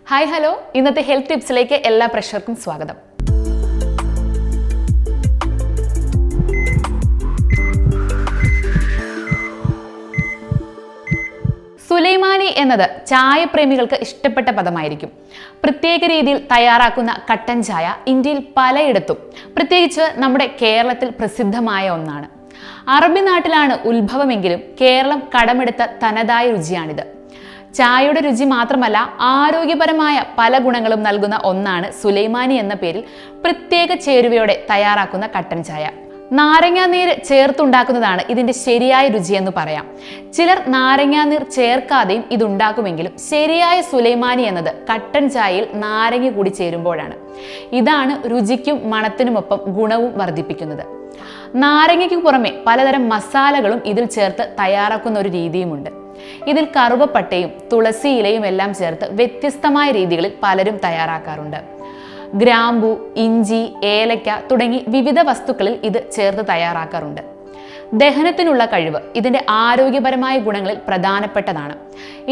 Hi, hello. ഇന്നത്തെ health ടിപ്സിലേക്ക് എല്ലാ പ്രേക്ഷകർക്കും സ്വാഗതം. സുലൈമാനി എന്നത് ചായപ്രേമികൾക്ക് ഇഷ്ടപ്പെട്ട പദമായിരിക്കും. പ്രത്യേക രീതിയിൽ തയ്യാറാക്കുന്ന കട്ടൻ ചായ ഇന്ത്യയിൽ പലയിടത്തും, പ്രത്യേകിച്ച് നമ്മുടെ കേരളത്തിൽ പ്രസിദ്ധമായ ഒന്നാണ്. അറബി നാട്ടിലാണ് ഉത്ഭവമെങ്കിലും കേരളം കടമെടുത്ത തനതായ രുചിയാണിത്. ചായയുടെ രുചി മാത്രമല്ല, ആരോഗ്യപരമായ പല ഗുണങ്ങളും നൽകുന്ന ഒന്നാണ് സുലൈമാനി എന്ന പേരിൽ പ്രത്യേക ചേരുവയോടെ തയ്യാറാക്കുന്ന കട്ടൻ ചായ. നാരങ്ങാനീര് ചേർത്തുണ്ടാക്കുന്നതാണ് ഇതിന്റെ ശരിയായ രുചി എന്ന് പറയാം. ചിലർ നാരങ്ങാനീർ ചേർക്കാതെയും ഇതുണ്ടാക്കുമെങ്കിലും ശരിയായ സുലൈമാനി എന്നത് കട്ടൻ ചായയിൽ നാരങ്ങ കൂടി ചേരുമ്പോഴാണ്. ഇതാണ് രുചിക്കും മണത്തിനുമൊപ്പം ഗുണവും വർദ്ധിപ്പിക്കുന്നത്. നാരങ്ങയ്ക്ക് പുറമെ പലതരം മസാലകളും ഇതിൽ ചേർത്ത് തയ്യാറാക്കുന്ന ഒരു രീതിയുമുണ്ട്. ഇതിൽ കറുവപ്പട്ടയും തുളസി ഇലയും എല്ലാം ചേർത്ത് വ്യത്യസ്തമായ രീതികളിൽ പലരും തയ്യാറാക്കാറുണ്ട്. ഗ്രാമ്പു, ഇഞ്ചി, ഏലക്ക തുടങ്ങി വിവിധ വസ്തുക്കളിൽ ഇത് ചേർത്ത് തയ്യാറാക്കാറുണ്ട്. ദഹനത്തിനുള്ള കഴിവ് ഇതിന്റെ ആരോഗ്യപരമായ ഗുണങ്ങളിൽ പ്രധാനപ്പെട്ടതാണ്.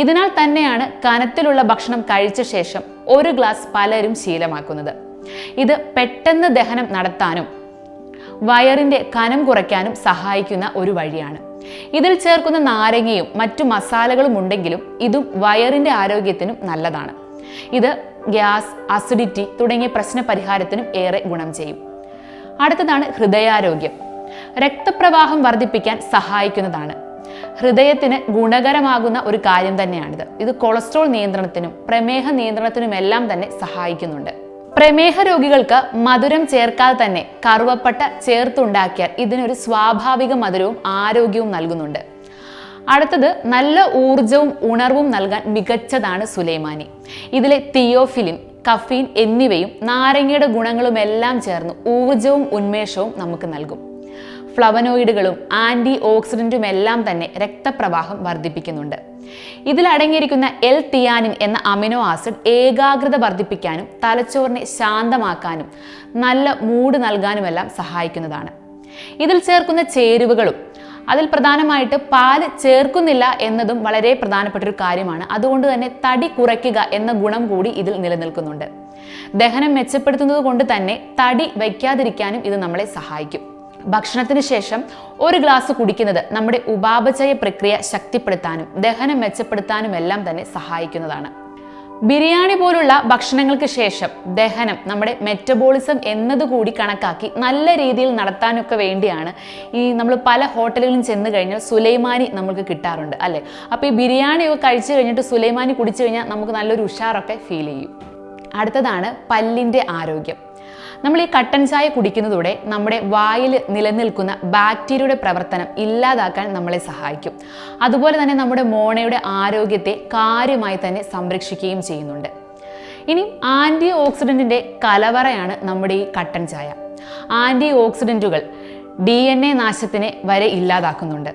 ഇതിനാൽ തന്നെയാണ് കനത്തിലുള്ള ഭക്ഷണം കഴിച്ച ശേഷം ഒരു ഗ്ലാസ് പലരും ശീലമാക്കുന്നത്. ഇത് പെട്ടെന്ന് ദഹനം നടത്താനും വയറിന്റെ കനം കുറയ്ക്കാനും സഹായിക്കുന്ന ഒരു വഴിയാണ്. ഇതിൽ ചേർക്കുന്ന നാരങ്ങയും മറ്റു മസാലകളും ഉണ്ടെങ്കിലും ഇതും വയറിന്റെ ആരോഗ്യത്തിനും നല്ലതാണ്. ഇത് ഗ്യാസ്, അസിഡിറ്റി തുടങ്ങിയ പ്രശ്ന പരിഹാരത്തിനും ഏറെ ഗുണം ചെയ്യും. അടുത്തതാണ് ഹൃദയാരോഗ്യം. രക്തപ്രവാഹം വർദ്ധിപ്പിക്കാൻ സഹായിക്കുന്നതാണ്. ഹൃദയത്തിന് ഗുണകരമാകുന്ന ഒരു കാര്യം തന്നെയാണിത്. ഇത് കൊളസ്ട്രോൾ നിയന്ത്രണത്തിനും പ്രമേഹ നിയന്ത്രണത്തിനുമെല്ലാം തന്നെ സഹായിക്കുന്നുണ്ട്. പ്രമേഹ രോഗികൾക്ക് മധുരം ചേർക്കാതെ തന്നെ കറുവപ്പട്ട ചേർത്തുണ്ടാക്കിയാൽ ഇതിനൊരു സ്വാഭാവിക മധുരവും ആരോഗ്യവും നൽകുന്നുണ്ട്. അടുത്തത് നല്ല ഊർജവും ഉണർവും നൽകാൻ മികച്ചതാണ് സുലൈമാനി. ഇതിലെ തിയോഫിലിൻ, കഫീൻ എന്നിവയും നാരങ്ങയുടെ ഗുണങ്ങളുമെല്ലാം ചേർന്ന് ഊർജവും ഉന്മേഷവും നമുക്ക് നൽകും. ഫ്ലവനോയിഡുകളും ആന്റി ഓക്സിഡന്റും എല്ലാം തന്നെ രക്തപ്രവാഹം വർദ്ധിപ്പിക്കുന്നുണ്ട്. ഇതിൽ അടങ്ങിയിരിക്കുന്ന L-തിയാനിൻ എന്ന അമിനോ ആസിഡ് ഏകാഗ്രത വർദ്ധിപ്പിക്കാനും തലച്ചോറിനെ ശാന്തമാക്കാനും നല്ല മൂഡ് നൽകാനുമെല്ലാം സഹായിക്കുന്നതാണ്. ഇതിൽ ചേർക്കുന്ന ചേരുവകളും, അതിൽ പ്രധാനമായിട്ട് പാല് ചേർക്കുന്നില്ല എന്നതും വളരെ പ്രധാനപ്പെട്ട ഒരു കാര്യമാണ്. അതുകൊണ്ട് തന്നെ തടി കുറയ്ക്കുക എന്ന ഗുണം കൂടി ഇതിൽ നിലനിൽക്കുന്നുണ്ട്. ദഹനം മെച്ചപ്പെടുത്തുന്നത് കൊണ്ട് തന്നെ തടി വയ്ക്കാതിരിക്കാനും ഇത് നമ്മളെ സഹായിക്കും. ഭക്ഷണത്തിന് ശേഷം ഒരു ഗ്ലാസ് കുടിക്കുന്നത് നമ്മുടെ ഉപാപചയ പ്രക്രിയ ശക്തിപ്പെടുത്താനും ദഹനം മെച്ചപ്പെടുത്താനും എല്ലാം തന്നെ സഹായിക്കുന്നതാണ്. ബിരിയാണി പോലുള്ള ഭക്ഷണങ്ങൾക്ക് ശേഷം ദഹനം, നമ്മുടെ മെറ്റബോളിസം എന്നതുകൂടി കണക്കാക്കി നല്ല രീതിയിൽ നടത്താനൊക്കെ വേണ്ടിയാണ് നമ്മൾ പല ഹോട്ടലുകളിലും ചെന്ന് കഴിഞ്ഞാൽ സുലൈമാനി നമുക്ക് കിട്ടാറുണ്ട് അല്ലേ. അപ്പോൾ ഈ ബിരിയാണിയൊക്കെ കഴിച്ചു കഴിഞ്ഞിട്ട് സുലൈമാനി കുടിച്ചു കഴിഞ്ഞാൽ നമുക്ക് നല്ലൊരു ഉഷാറൊക്കെ ഫീൽ ചെയ്യും. അടുത്തതാണ് പല്ലിൻ്റെ ആരോഗ്യം. നമ്മൾ ഈ കട്ടൻ ചായ കുടിക്കുന്നതോടെ നമ്മുടെ വായിൽ നിലനിൽക്കുന്ന ബാക്ടീരിയയുടെ പ്രവർത്തനം ഇല്ലാതാക്കാൻ നമ്മളെ സഹായിക്കും. അതുപോലെ തന്നെ നമ്മുടെ മോണയുടെ ആരോഗ്യത്തെ കാര്യമായി തന്നെ സംരക്ഷിക്കുകയും ചെയ്യുന്നുണ്ട്. ഇനി ആന്റി ഓക്സിഡന്റിന്റെ കലവറയാണ് നമ്മുടെ ഈ കട്ടൻ ചായ. ആന്റി ഓക്സിഡന്റുകൾ DNA നാശത്തിനെ വരെ ഇല്ലാതാക്കുന്നുണ്ട്.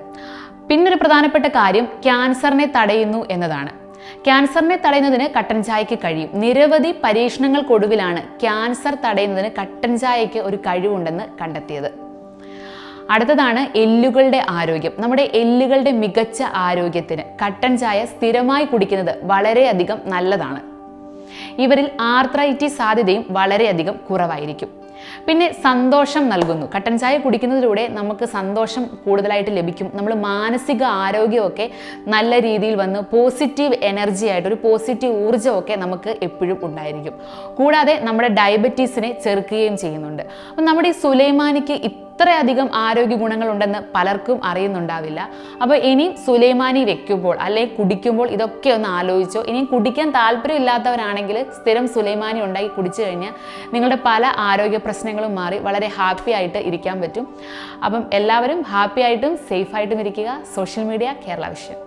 പിന്നൊരു പ്രധാനപ്പെട്ട കാര്യം ക്യാൻസറിനെ തടയുന്നു എന്നതാണ്. ക്യാൻസറിനെ തടയുന്നതിന് കട്ടൻ ചായക്ക് കഴിയും. നിരവധി പരീക്ഷണങ്ങൾക്കൊടുവിലാണ് ക്യാൻസർ തടയുന്നതിന് കട്ടൻ ചായക്ക് ഒരു കഴിവുണ്ടെന്ന് കണ്ടെത്തിയത്. അടുത്തതാണ് എല്ലുകളുടെ ആരോഗ്യം. നമ്മുടെ എല്ലുകളുടെ മികച്ച ആരോഗ്യത്തിന് കട്ടൻ ചായ സ്ഥിരമായി കുടിക്കുന്നത് വളരെയധികം നല്ലതാണ്. ഇവരിൽ ആർത്രൈറ്റിസ് സാധ്യതയും വളരെയധികം കുറവായിരിക്കും. പിന്നെ സന്തോഷം നൽകുന്നു. കട്ടൻ ചായ കുടിക്കുന്നതിലൂടെ നമുക്ക് സന്തോഷം കൂടുതലായിട്ട് ലഭിക്കും. നമ്മൾ മാനസിക ആരോഗ്യമൊക്കെ നല്ല രീതിയിൽ വന്ന് പോസിറ്റീവ് എനർജി ആയിട്ട് ഒരു പോസിറ്റീവ് ഊർജ്ജമൊക്കെ നമുക്ക് എപ്പോഴും ഉണ്ടായിരിക്കും. കൂടാതെ നമ്മുടെ ഡയബറ്റീസിനെ ചെറുക്കുകയും ചെയ്യുന്നുണ്ട്. അപ്പം നമ്മുടെ ഈ സുലൈമാനിക്ക് ഇത്രയധികം ആരോഗ്യ ഗുണങ്ങളുണ്ടെന്ന് പലർക്കും അറിയുന്നുണ്ടാവില്ല. അപ്പോൾ ഇനിയും സുലൈമാനി വെക്കുമ്പോൾ അല്ലെങ്കിൽ കുടിക്കുമ്പോൾ ഇതൊക്കെ ഒന്ന് ആലോചിച്ചോ. ഇനിയും കുടിക്കാൻ താല്പര്യമില്ലാത്തവരാണെങ്കിൽ സ്ഥിരം സുലൈമാനി ഉണ്ടാക്കി കുടിച്ചു കഴിഞ്ഞാൽ നിങ്ങളുടെ പല ആരോഗ്യ പ്രശ്നങ്ങളും മാറി വളരെ ഹാപ്പി ആയിട്ട് ഇരിക്കാൻ പറ്റും. അപ്പം എല്ലാവരും ഹാപ്പി ആയിട്ടും സേഫ് ആയിട്ടും ഇരിക്കുക. Social media Kerala vision.